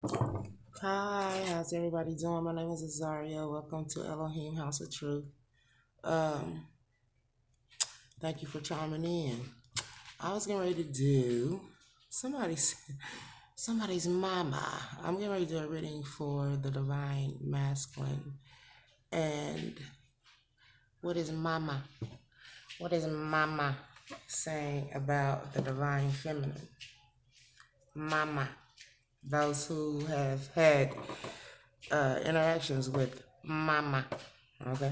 Hi, how's everybody doing? My name is Azaria. Welcome to Elohim House of Truth. Um, Thank you for chiming in. I was getting ready to do somebody's somebody's mama. I'm getting ready to do a reading for the divine masculine. And what is mama? What is mama saying about the divine feminine? Mama. Those who have had interactions with mama. Okay.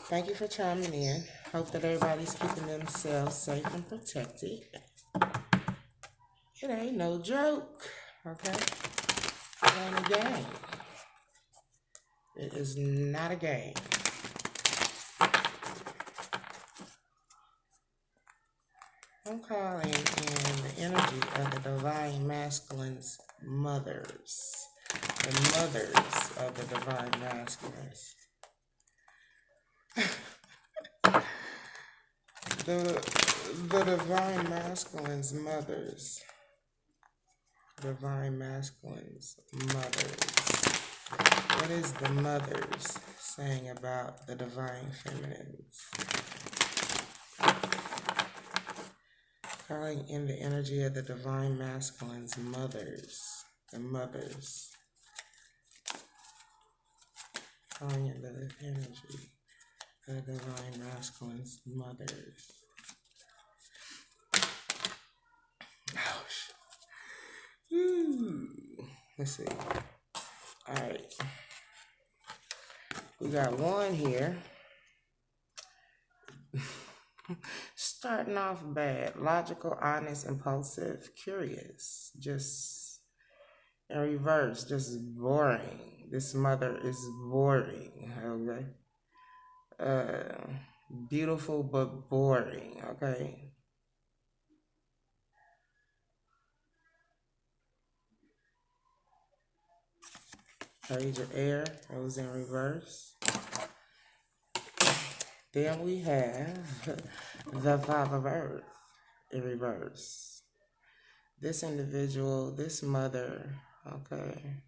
Thank you for chiming in. Hope that everybody's keeping themselves safe and protected. It ain't no joke, okay? It ain't a game. It is not a game. I'm calling in the energy of the divine masculine's mothers. The mothers of the divine masculines. The divine masculine's mothers. Divine masculine's mothers. What is the mothers saying about the divine feminines? Calling in the energy of the divine masculine's mothers. The mothers. Calling in the energy of the divine masculine's mothers. Ouch. Let's see. Alright. We got one here. Starting off bad. Logical, honest, impulsive, curious. Just in reverse, just boring. This mother is boring, okay? Beautiful but boring, okay? Page of air, it was in reverse. Then we have the five of earth in reverse. This individual, this mother, okay,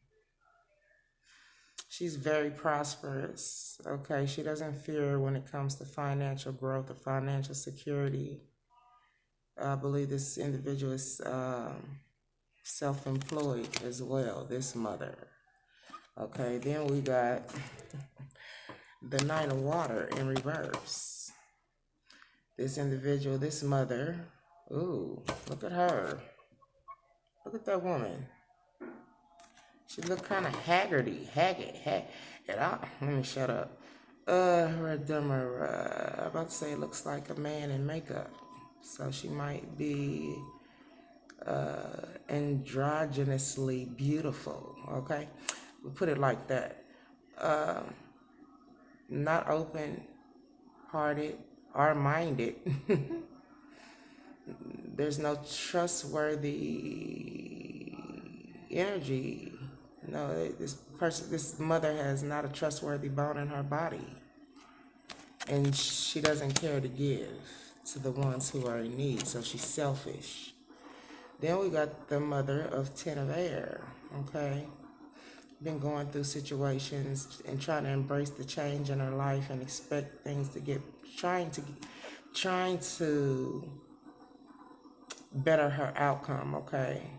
she's very prosperous, okay? She doesn't fear when it comes to financial growth or financial security. I believe this individual is self-employed as well, this mother. Okay, then we got the Nine of Water in reverse. This individual, this mother, ooh, look at her. Look at that woman. She look kind of haggard. Let me shut up. I'm about to say it looks like a man in makeup. So she might be androgynously beautiful, okay? We put it like that. Not open-hearted or minded. There's no trustworthy energy. No, this mother has not a trustworthy bone in her body. And she doesn't care to give to the ones who are in need, so she's selfish. Then we got the mother of Ten of Air, okay? Been going through situations and trying to embrace the change in her life and expect things to trying to better her outcome, okay?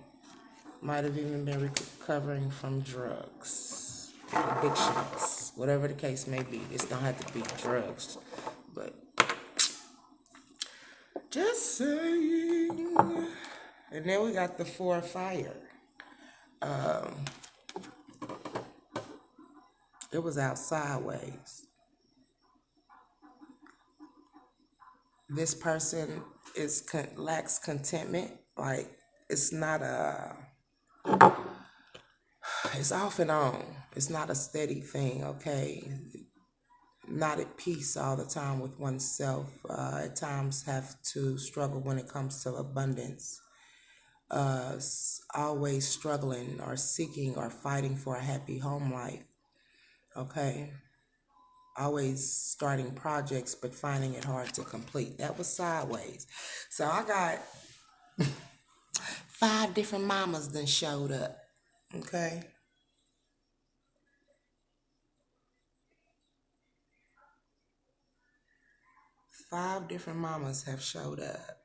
Might have even been recovering from drugs, addictions, whatever the case may be. This don't have to be drugs, but just saying. And then we got the Four of Fire. It was out sideways. This person lacks contentment. Like it's not it's off and on. It's not a steady thing. Okay, not at peace all the time with oneself. At times have to struggle when it comes to abundance. Always struggling or seeking or fighting for a happy home life. Okay. Always starting projects but finding it hard to complete. That was sideways. So I got 5 different mamas then showed up. Okay. 5 different mamas have showed up.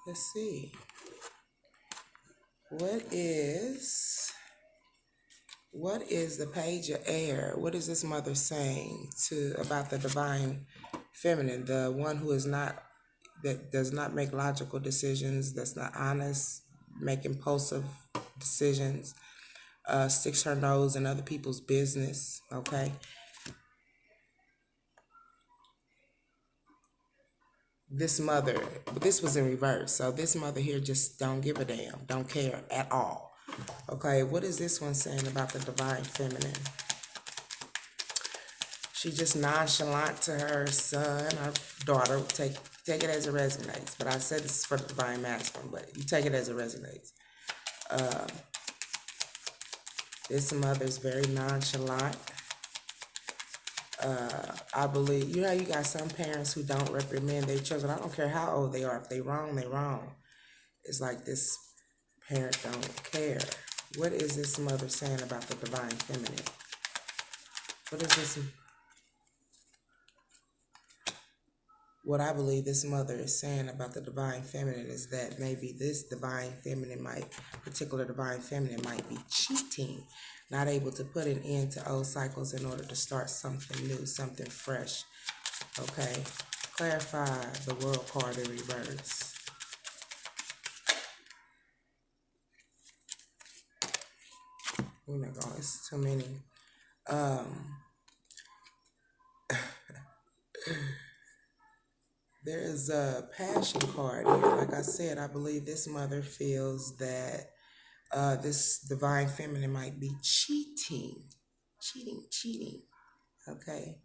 Let's see. What is what is the page of air? What is this mother saying to about the divine feminine, the one who is not that does not make logical decisions, that's not honest, make impulsive decisions, sticks her nose in other people's business. Okay, this mother, but this was in reverse. So this mother here just don't give a damn, don't care at all. Okay, what is this one saying about the divine feminine? She just nonchalant to her son or daughter. Take it as it resonates. But I said this is for the divine masculine, but you take it as it resonates. Uh, this mother's very nonchalant. I believe, you know, you got some parents who don't reprimand their children. I don't care how old they are. If they wrong, they wrong. It's like this parent don't care. What is this mother saying about the divine feminine? What is this? What I believe this mother is saying about the divine feminine is that maybe this particular divine feminine might be cheating, not able to put an end to old cycles in order to start something new, something fresh. Okay, clarify the world card in reverse. We're not going, it's too many. Um, there is a passion card here. Like I said, I believe this mother feels that this divine feminine might be cheating. Okay.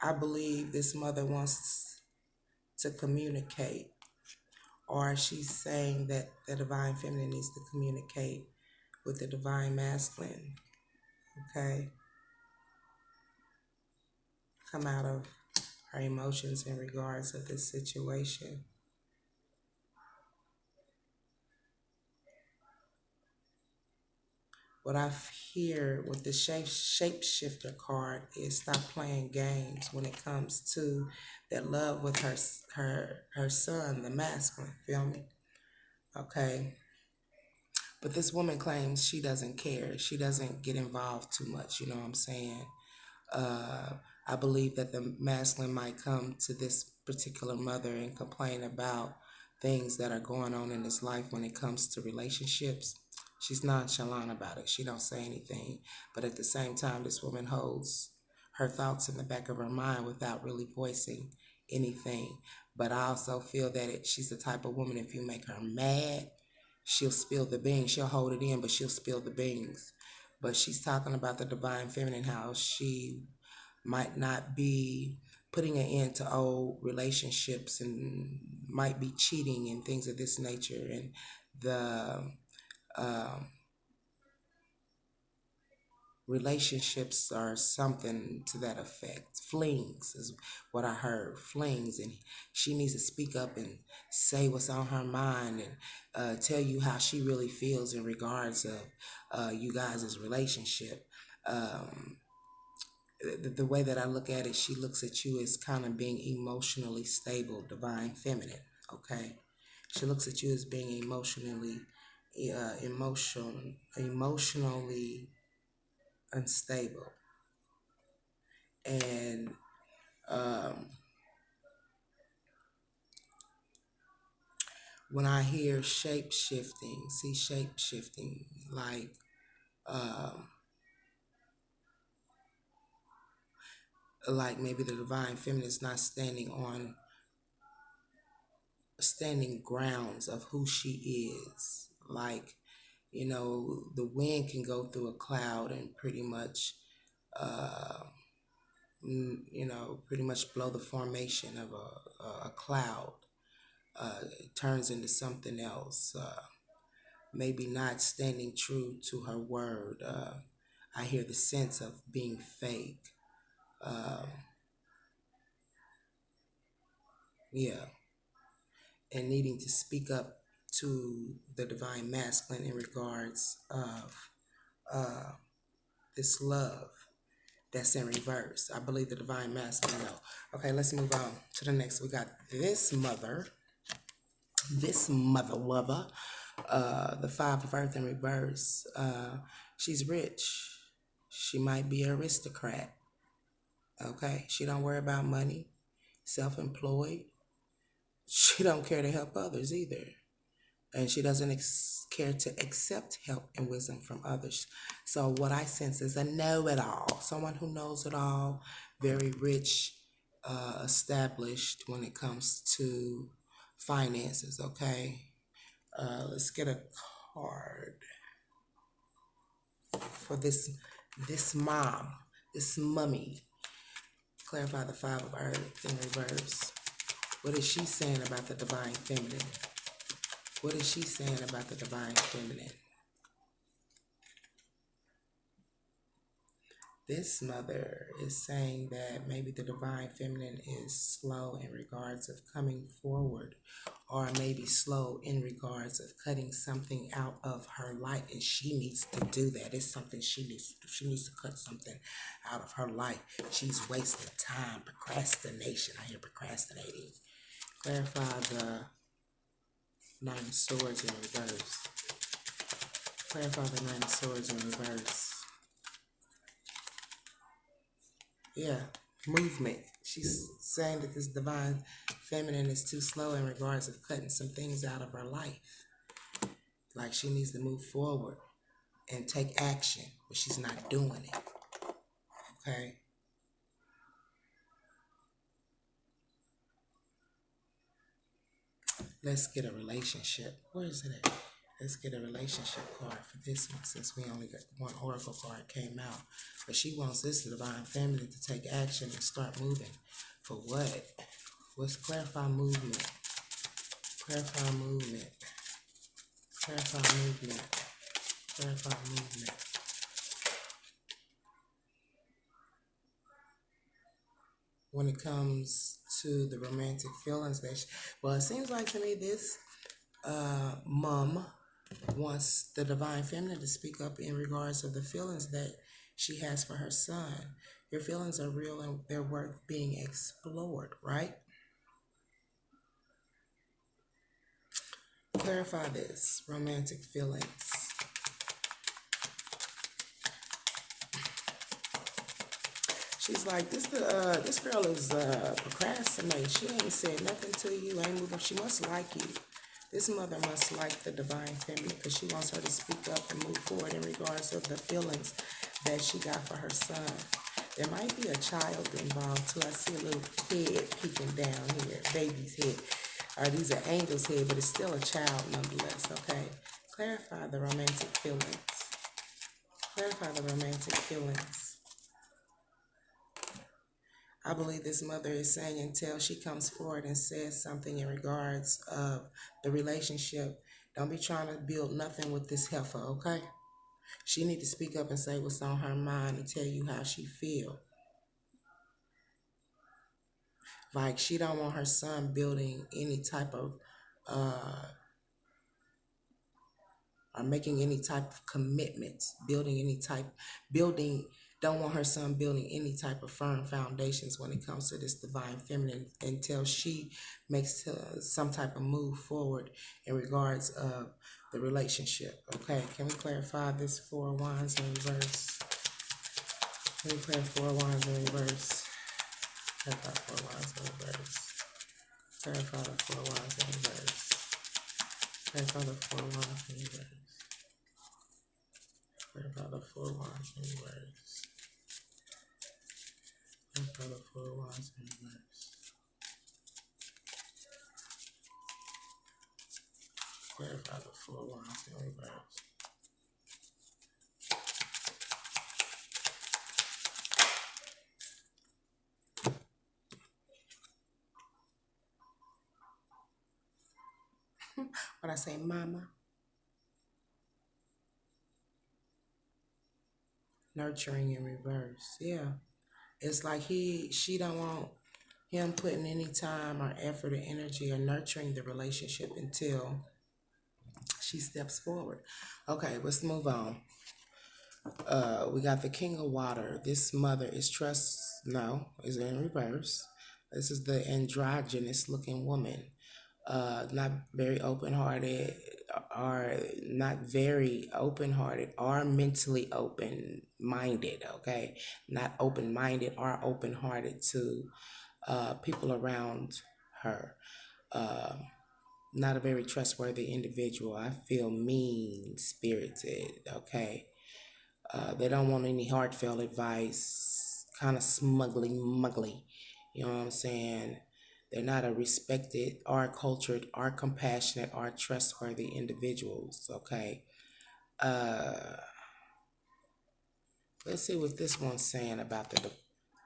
I believe this mother wants to communicate, or she's saying that the divine feminine needs to communicate with the divine masculine. Okay. Come out of her emotions in regards of this situation. What I hear with the shapeshifter card is stop playing games when it comes to that love with her son, the masculine. Feel me? Okay. But this woman claims she doesn't care. She doesn't get involved too much. You know what I'm saying? Uh, I believe that the masculine might come to this particular mother and complain about things that are going on in his life when it comes to relationships. She's nonchalant about it. She don't say anything. But at the same time, this woman holds her thoughts in the back of her mind without really voicing anything. But I also feel that she's the type of woman, if you make her mad, she'll spill the beans. She'll hold it in, but she'll spill the beans. But she's talking about the divine feminine, how she might not be putting an end to old relationships and might be cheating and things of this nature. And the um, relationships are something to that effect. Flings is what I heard. Flings, and she needs to speak up and say what's on her mind and tell you how she really feels in regards of you guys' relationship. Um, the way that I look at it, she looks at you as kind of being emotionally stable, divine feminine. Okay, she looks at you as being emotionally unstable, and um, when I hear shape shifting, see shape shifting um, like maybe the divine feminine is not standing grounds of who she is. Like, you know, the wind can go through a cloud and pretty much, uh, pretty much blow the formation of a cloud. It turns into something else. Maybe not standing true to her word. I hear the sense of being fake. Um, yeah. and needing to speak up to the divine masculine in regards of uh, this love that's in reverse. I believe the divine masculine. No. Okay, let's move on to the next. We got this mother lover, the five of earth in reverse. She's rich. She might be an aristocrat. Okay, she don't worry about money. Self-employed. She don't care to help others either, and she doesn't care to accept help and wisdom from others. So what I sense is a know-it-all, someone who knows it all, very rich, established when it comes to finances. Okay, let's get a card for this mom, this mummy. Clarify the five of earth in reverse. What is she saying about the divine feminine? What is she saying about the divine feminine? This mother is saying that maybe the divine feminine is slow in regards of coming forward, or maybe slow in regards of cutting something out of her life, and she needs to do that. It's something she needs to do. She needs to cut something out of her life. She's wasting time. Procrastination. I hear procrastinating. Clarify the Nine of Swords in reverse. Clarify the Nine of Swords in reverse. Yeah, movement. She's saying that this divine feminine is too slow in regards of cutting some things out of her life. Like she needs to move forward and take action, but she's not doing it. Okay? Let's get a relationship. Where is it at? Let's get a relationship card for this one, since we only got one oracle card came out. But she wants this divine feminine to take action and start moving. For what? What's clarify movement? Clarify movement. Clarify movement. Clarify movement. When it comes to the romantic feelings that well, it seems like to me this mom wants the divine feminine to speak up in regards of the feelings that she has for her son. Your feelings are real and they're worth being explored, right? Clarify this romantic feelings. She's like, this girl is procrastinating. She ain't said nothing to you, ain't moving. She must like you. This mother must like the divine feminine because she wants her to speak up and move forward in regards of the feelings that she got for her son. There might be a child involved too. I see a little head peeking down here, baby's head. These are angels' head, but it's still a child nonetheless, okay? Clarify the romantic feelings. Clarify the romantic feelings. I believe this mother is saying until she comes forward and says something in regards of the relationship, don't be trying to build nothing with this heifer, okay? She need to speak up and say what's on her mind and tell you how she feel. Like she don't want her son building any type of or making any type of commitments, building, don't want her son building any type of firm foundations when it comes to this divine feminine until she makes some type of move forward in regards of the relationship. Okay, can we clarify this Four of Wands in reverse? Can we clarify Four of Wands in reverse? Clarify Four of Wands in reverse. Clarify the Four of Wands in reverse. Clarify the Four of Wands in reverse. Clarify the Four of Wands in reverse. Clarify the Four of Wands in reverse. Clarify the Four of Wands in reverse. When I say mama, nurturing in reverse. Yeah. It's like she don't want him putting any time or effort or energy or nurturing the relationship until she steps forward. Okay, let's move on. We got the King of Water. This mother is trust. No, is in reverse. This is the androgynous looking woman. Not very open hearted, or not very open hearted, or mentally open minded. Okay, not open minded or open hearted to people around her. Uh, Not a very trustworthy individual. I feel mean spirited. Okay, they don't want any heartfelt advice, kind of muggly. You know what I'm saying? They're not a respected or cultured or compassionate or trustworthy individuals. Okay. Uh, let's see what this one's saying about the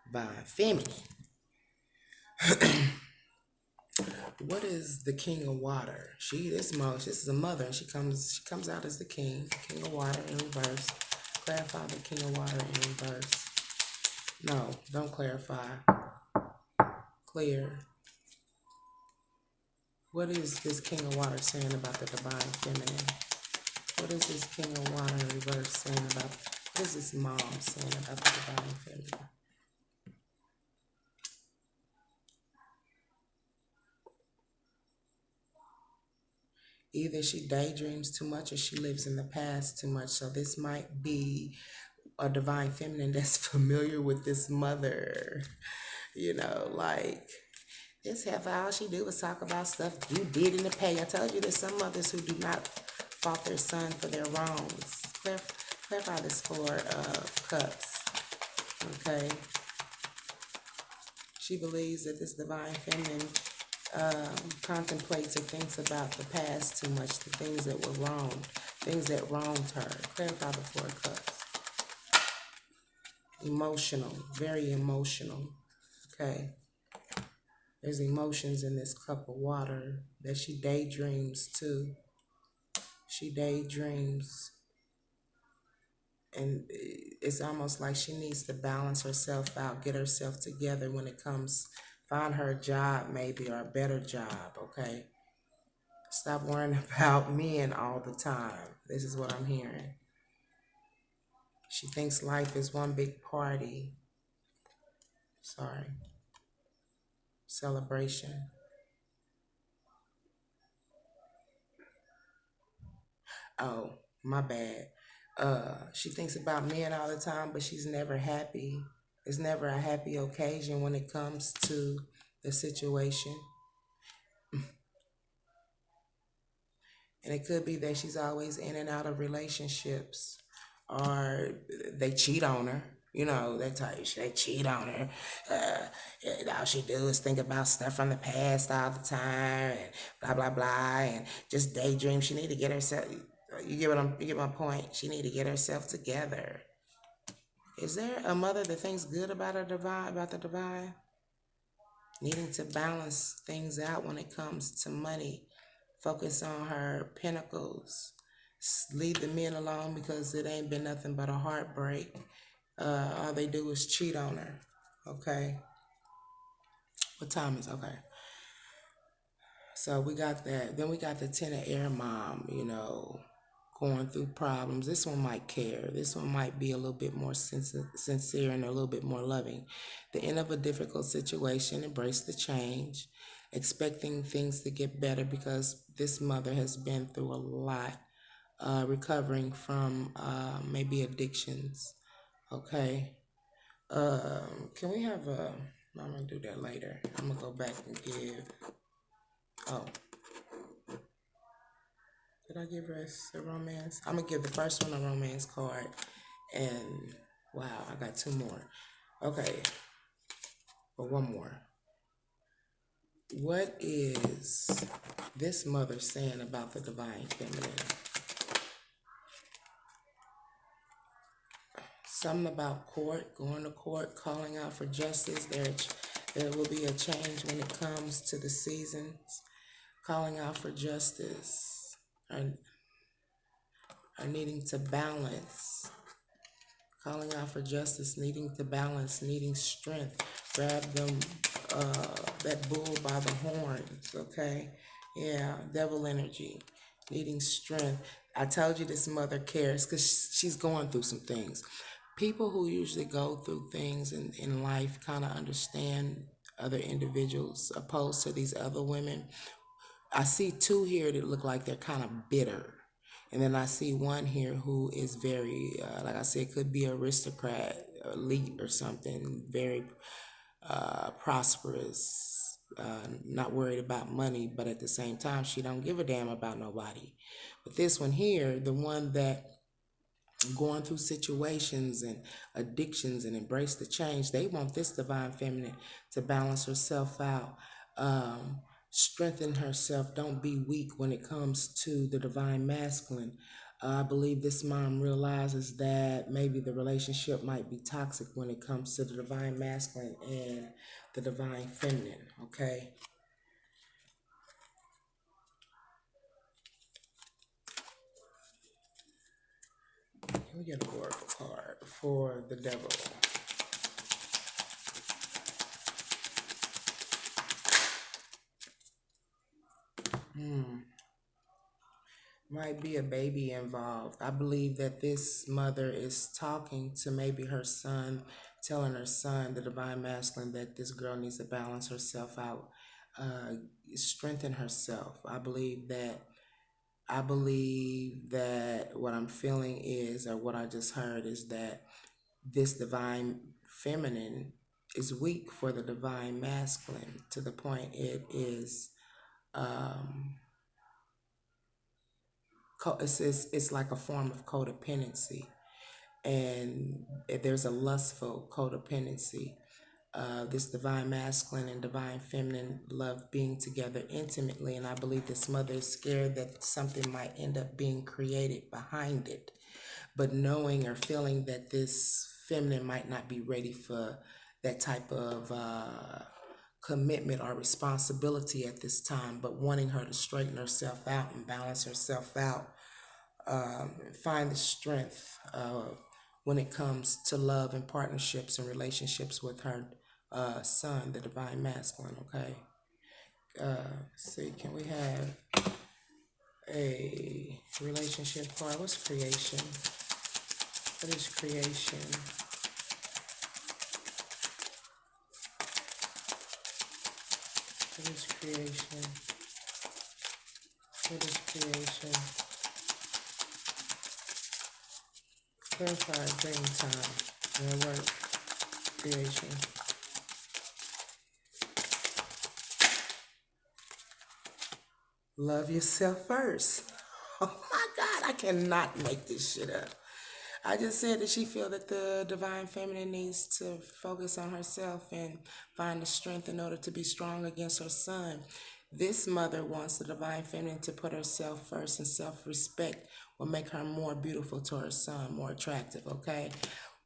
divine feminine. What is the king of water? This is a mother, and she comes out as the king of water in reverse. Clarify the king of water in reverse. No, don't clarify. Clear. What is this king of water saying about the divine feminine? What is this king of water in reverse saying about? What is this mom saying about the divine feminine? Either she daydreams too much or she lives in the past too much. So this might be a divine feminine that's familiar with this mother. Like this half all she do was talk about stuff you did in the past. I told you there's some mothers who do not fault their son for their wrongs. Clarify this four cups. Okay. She believes that this divine feminine contemplates and thinks about the past too much, the things that were wrong, things that wronged her. Clarify the four cups. Emotional, very emotional. Okay. There's emotions in this cup of water that she daydreams too. She daydreams, and it's almost like she needs to balance herself out, get herself together when it comes, find her a job maybe, or a better job. Okay. Stop worrying about men all the time. This is what I'm hearing. She thinks life is one big party. Sorry. Celebration. Oh, my bad. She thinks about men all the time, but she's never happy. It's never a happy occasion when it comes to the situation. And it could be that she's always in and out of relationships, or they cheat on her. That type of shit. They cheat on her. All she do is think about stuff from the past all the time, and blah blah blah, and just daydream. She need to get herself. You get my point. She need to get herself together. Is there a mother that thinks good about the divine? Needing to balance things out when it comes to money. Focus on her pinnacles. Leave the men alone because it ain't been nothing but a heartbreak. All they do is cheat on her. Okay. What time is okay? So we got that. Then we got the Ten of Air mom, going through problems. This one might care. This one might be a little bit more sincere and a little bit more loving. The end of a difficult situation, embrace the change, expecting things to get better because this mother has been through a lot, recovering from maybe addictions. Okay. Can we have a. I'm going to do that later. I'm going to go back and give. Oh, did I give us a romance? I'm going to give the first one a romance card. And wow, I got two more. Okay. Or one more. What is this mother saying about the divine feminine? Something about court, going to court, calling out for justice. There will be a change when it comes to the seasons. Calling out for justice, or needing to balance calling out for justice, needing to balance, needing strength. Grab them, that bull by the horns, okay? Yeah, devil energy, needing strength. I told you this mother cares because she's going through some things. People who usually go through things in life kind of understand other individuals opposed to these other women. I see two here that look like they're kind of bitter. And then I see one here who is very, like I said, could be aristocrat, elite or something, very prosperous, not worried about money, but at the same time, she don't give a damn about nobody. But this one here, the one that going through situations and addictions and embrace the change. They want this divine feminine to balance herself out, um, strengthen herself. Don't be weak when it comes to the divine masculine. I believe this mom realizes that maybe the relationship might be toxic when it comes to the divine masculine and the divine feminine. Okay. We get an oracle card for the devil. Hmm. Might be a baby involved. I believe that this mother is talking to maybe her son, telling her son, the divine masculine, that this girl needs to balance herself out, uh, strengthen herself. I believe that what I'm feeling is, or what I just heard is that this divine feminine is weak for the divine masculine to the point it is um it's like a form of codependency, and there's a lustful codependency. This divine masculine and divine feminine love being together intimately, and I believe this mother is scared that something might end up being created behind it. But knowing or feeling that this feminine might not be ready for that type of commitment or responsibility at this time, but wanting her to straighten herself out and balance herself out, find the strength when it comes to love and partnerships and relationships with her son, the divine masculine. Okay. See, can we have a relationship card? What's creation? What is creation? What is creation? What is creation? Clarify dream time. And work. Creation. Love yourself first. Oh my God, I cannot make this shit up. I just said that she feel that the divine feminine needs to focus on herself and find the strength in order to be strong against her son. This mother wants the divine feminine to put herself first, and self-respect will make her more beautiful to her son, more attractive, okay?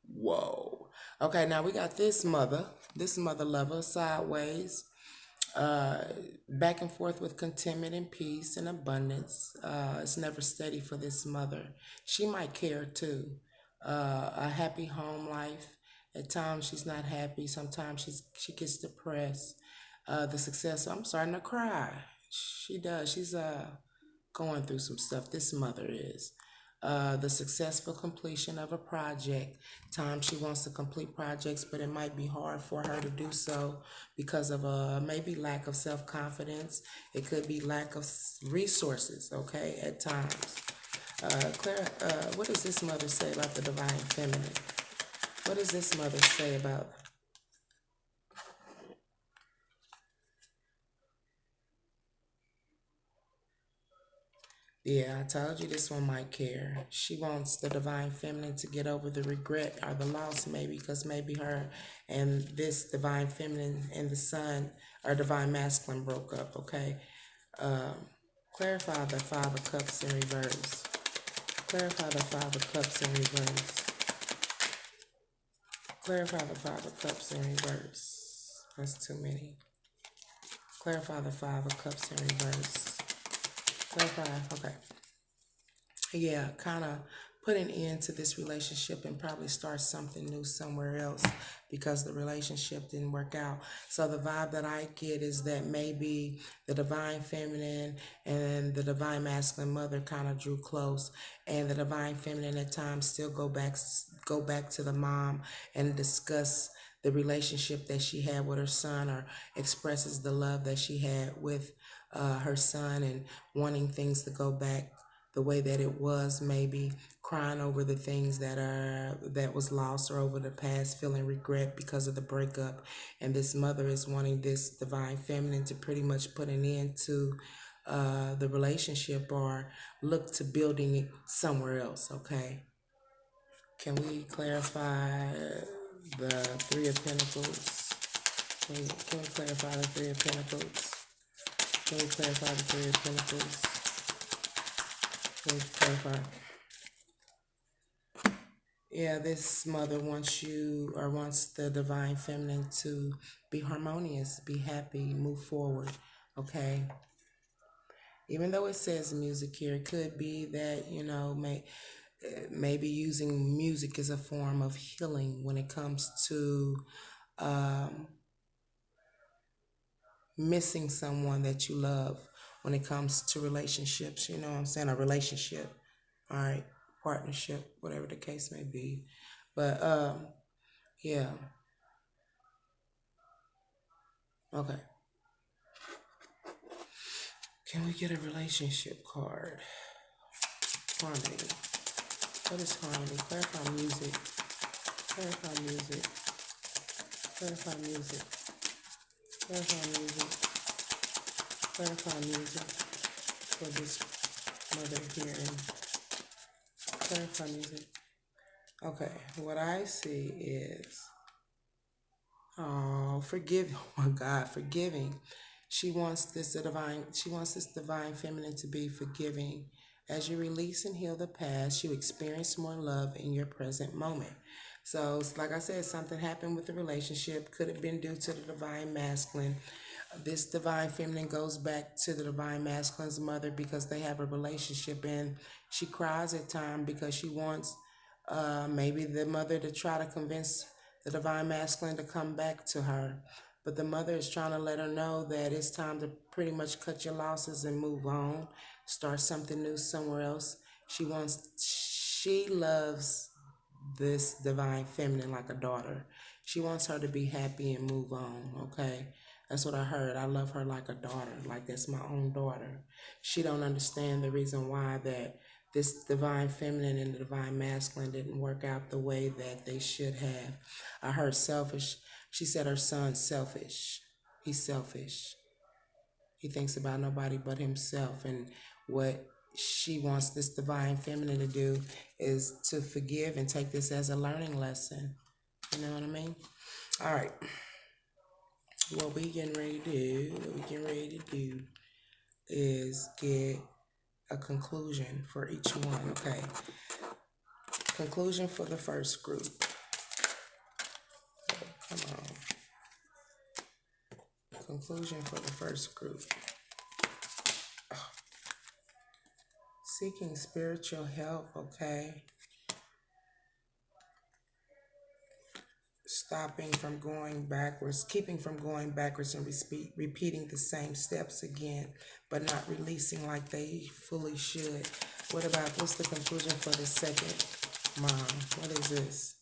Whoa. Okay, now we got this mother lover sideways, uh, back and forth with contentment and peace and abundance. It's never steady for this mother. She might care too. A happy home life. At times she's not happy. Sometimes she gets depressed. The success. I'm starting to cry. She does. She's going through some stuff. This mother is. The successful completion of a project. Time she wants to complete projects, but it might be hard for her to do so because of maybe lack of self confidence. It could be lack of resources. Okay, at times. Claire, what does this mother say about the divine feminine? What does this mother say about? Yeah, I told you this one might care. She wants the divine feminine to get over the regret or the loss, maybe, because maybe her and this divine feminine and the son or divine masculine broke up, okay? Um, clarify the Five of Cups in reverse. Clarify the Five of Cups in reverse. Clarify the Five of Cups in reverse. That's too many. Clarify the Five of Cups in reverse. Clarify, okay. Yeah, kind of put an end to this relationship and probably start something new somewhere else because the relationship didn't work out. So the vibe that I get is that maybe the divine feminine and the divine masculine mother kind of drew close, and the divine feminine at times still go back to the mom and discuss the relationship that she had with her son, or expresses the love that she had with her son, and wanting things to go back the way that it was, maybe crying over the things that was lost, or over the past, feeling regret because of the breakup. And this mother is wanting this divine feminine to pretty much put an end to the relationship, or look to building it somewhere else. Okay, can we clarify the Three of Pentacles? Can we clarify the Three of Pentacles? Can we clarify the Three of Pentacles? Can we clarify? Yeah, this mother wants you, or wants the divine feminine to be harmonious, be happy, move forward. Okay. Even though it says music here, it could be that, maybe using music as a form of healing when it comes to um, missing someone that you love, when it comes to relationships, you know what I'm saying? A relationship, all right, partnership, whatever the case may be. But yeah, okay. Can we get a relationship card? Harmony. What is harmony? Clarify music. Clarify music. Clarify music. Clarify music. Clarify music for this mother here. And clarify music. Okay, what I see is, oh, forgive. Oh my God, forgiving. She wants this divine feminine to be forgiving. As you release and heal the past, you experience more love in your present moment. So, like I said, something happened with the relationship. Could have been due to the divine masculine. This divine feminine goes back to the divine masculine's mother because they have a relationship, and she cries at times because she wants maybe the mother to try to convince the divine masculine to come back to her. But the mother is trying to let her know that it's time to pretty much cut your losses and move on, start something new somewhere else. She loves this divine feminine like a daughter. She wants her to be happy and move on, okay? That's what I heard. I love her like a daughter, like that's my own daughter. She don't understand the reason why that this divine feminine and the divine masculine didn't work out the way that they should have. I heard selfish. She said her son's selfish. He's selfish. He thinks about nobody but himself. And what she wants this divine feminine to do is to forgive and take this as a learning lesson. You know what I mean? All right. What we getting ready to do is get a conclusion for each one. Okay. Conclusion for the first group. Come on. Conclusion for the first group. Seeking spiritual help, okay? Stopping from going backwards, keeping from going backwards, and repeating the same steps again, but not releasing like they fully should. What's the conclusion for the second mom? What is this?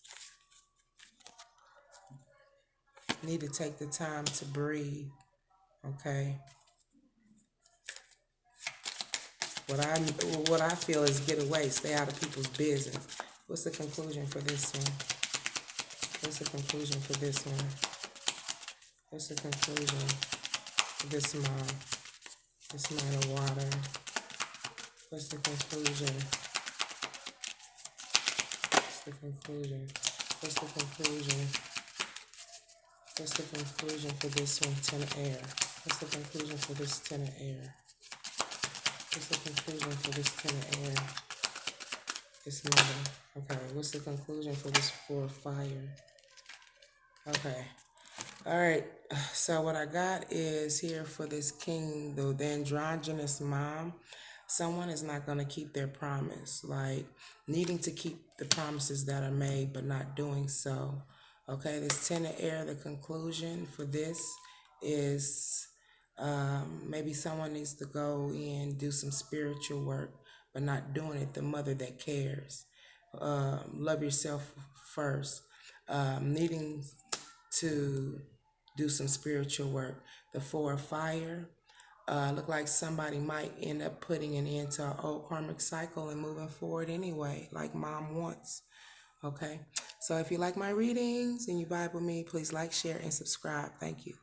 Need to take the time to breathe, okay? What I feel is get away, stay out of people's business. What's the conclusion for this one? What's the conclusion for this one? What's the conclusion for this mom? This man of water. What's the conclusion? What's the conclusion? What's the conclusion? What's the conclusion for this one? Ten of air. What's the conclusion for this ten of air? What's the conclusion for this ten of air? This mother. Okay. What's the conclusion for this four of fire? Okay. All right. So what I got is here for this king, the androgynous mom. Someone is not going to keep their promise, like needing to keep the promises that are made but not doing so. Okay, this 10 of air, the conclusion for this is maybe someone needs to go in, do some spiritual work, but not doing it. The mother that cares. Love yourself first. Needing to do some spiritual work. The 4 of fire. Look like somebody might end up putting an end to an old karmic cycle and moving forward anyway, like mom wants. Okay. So if you like my readings and you vibe with me, please like, share, and subscribe. Thank you.